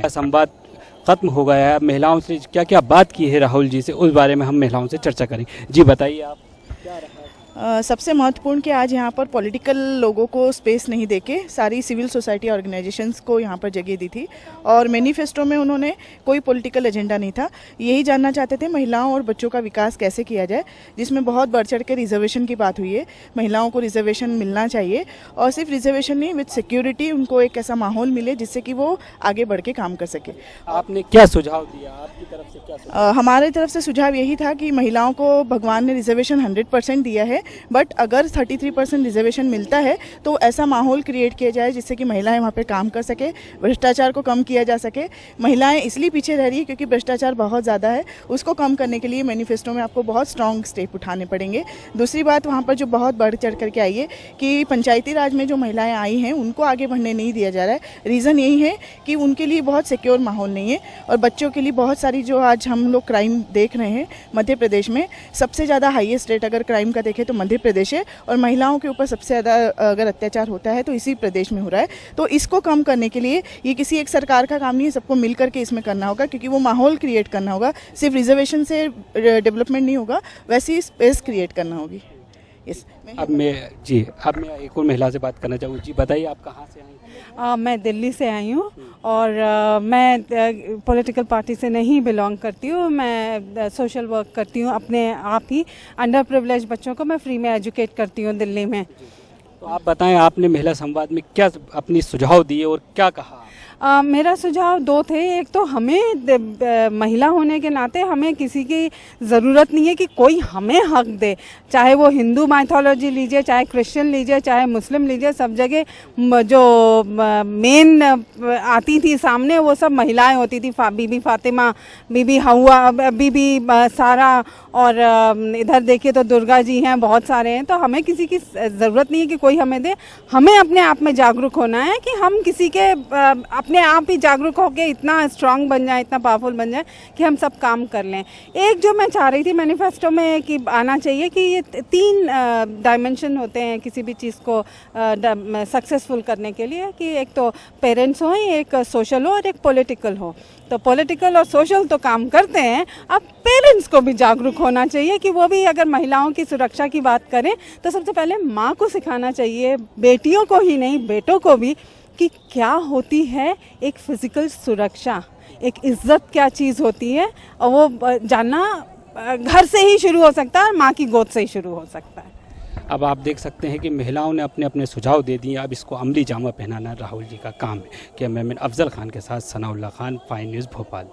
संवाद खत्म हो गया है। महिलाओं से क्या क्या बात की है राहुल जी से, उस बारे में हम महिलाओं से चर्चा करेंगे। जी बताइए आप, क्या रहा? सबसे महत्वपूर्ण कि आज यहाँ पर पॉलिटिकल लोगों को स्पेस नहीं देके सारी सिविल सोसाइटी ऑर्गेनाइजेशंस को यहाँ पर जगह दी थी और मैनिफेस्टो में उन्होंने कोई पॉलिटिकल एजेंडा नहीं था। यही जानना चाहते थे महिलाओं और बच्चों का विकास कैसे किया जाए, जिसमें बहुत बढ़ चढ़ के रिजर्वेशन की बात हुई है। महिलाओं को रिजर्वेशन मिलना चाहिए और सिर्फ रिजर्वेशन नहीं, विद सिक्योरिटी उनको एक ऐसा माहौल मिले जिससे कि वो आगे बढ़ के काम कर सके। आपने क्या सुझाव दिया, आपकी तरफ से क्या सुझाव? हमारे तरफ से सुझाव यही था कि महिलाओं को भगवान ने रिजर्वेशन 100% दिया है, बट अगर 33% रिजर्वेशन मिलता है तो ऐसा माहौल क्रिएट किया जाए जिससे कि महिलाएं वहाँ पे काम कर सके, भ्रष्टाचार को कम किया जा सके। महिलाएं इसलिए पीछे रह रही है क्योंकि भ्रष्टाचार बहुत ज़्यादा है, उसको कम करने के लिए मैनिफेस्टो में आपको बहुत स्ट्रॉन्ग स्टेप उठाने पड़ेंगे। दूसरी बात वहाँ पर जो बहुत बढ़ चढ़ करके आई है कि पंचायती राज में जो महिलाएँ आई हैं उनको आगे बढ़ने नहीं दिया जा रहा है। रीज़न यही है कि उनके लिए बहुत सिक्योर माहौल नहीं है और बच्चों के लिए बहुत सारी जो आज हम लोग क्राइम देख रहे हैं मध्य प्रदेश में, सबसे ज़्यादा हाईएस्ट रेट अगर क्राइम का देखें तो मध्य प्रदेश है और महिलाओं के ऊपर सबसे ज़्यादा अगर अत्याचार होता है तो इसी प्रदेश में हो रहा है। तो इसको कम करने के लिए ये किसी एक सरकार का काम नहीं है, सबको मिल करके इसमें करना होगा क्योंकि वो माहौल क्रिएट करना होगा। सिर्फ रिजर्वेशन से डेवलपमेंट नहीं होगा, वैसे ही स्पेस क्रिएट करना होगी। अब मैं एक और महिला से बात करना चाहूँगी। जी बताइए, आप कहाँ से आई? मैं दिल्ली से आई हूँ और मैं पॉलिटिकल पार्टी से नहीं बिलोंग करती हूँ। मैं सोशल वर्क करती हूँ, अपने आप ही अंडर प्रिविलेज बच्चों को मैं फ्री में एजुकेट करती हूँ दिल्ली में। तो आप बताएं, आपने महिला संवाद में क्या अपनी सुझाव दिए और क्या कहा? मेरा सुझाव दो थे। एक तो हमें महिला होने के नाते हमें किसी की ज़रूरत नहीं है कि कोई हमें हक दे, चाहे वो हिंदू माइथोलॉजी लीजिए, चाहे क्रिश्चियन लीजिए, चाहे मुस्लिम लीजिए, सब जगह जो मेन आती थी सामने वो सब महिलाएं होती थी। बीबी फातिमा, बीबी हवा, बीबी सारा और इधर देखिए तो दुर्गा जी हैं, बहुत सारे हैं। तो हमें किसी की ज़रूरत नहीं है कि कोई हमें दे, हमें अपने आप में जागरूक होना है कि हम किसी के अपने आप ही जागरूक होकर इतना स्ट्रांग बन जाए, इतना पावरफुल बन जाए कि हम सब काम कर लें। एक जो मैं चाह रही थी मैनिफेस्टो में कि आना चाहिए कि ये 3 डायमेंशन होते हैं किसी भी चीज़ को सक्सेसफुल करने के लिए, कि एक तो पेरेंट्स हो, एक सोशल हो और एक पॉलिटिकल हो। तो पॉलिटिकल और सोशल तो काम करते हैं, अब पेरेंट्स को भी जागरूक होना चाहिए कि वो भी अगर महिलाओं की सुरक्षा की बात करें तो सबसे पहले माँ को सिखाना चाहिए, बेटियों को ही नहीं बेटों को भी, कि क्या होती है एक फिज़िकल सुरक्षा, एक इज्जत क्या चीज़ होती है, और वो जानना घर से ही शुरू हो सकता है और माँ की गोद से ही शुरू हो सकता है। अब आप देख सकते हैं कि महिलाओं ने अपने अपने सुझाव दे दिए, अब इसको अमली जामा पहनाना राहुल जी का काम है। कैमरामैन अफजल खान के साथ सनाउल्लाह खान, फाइन न्यूज़ भोपाल।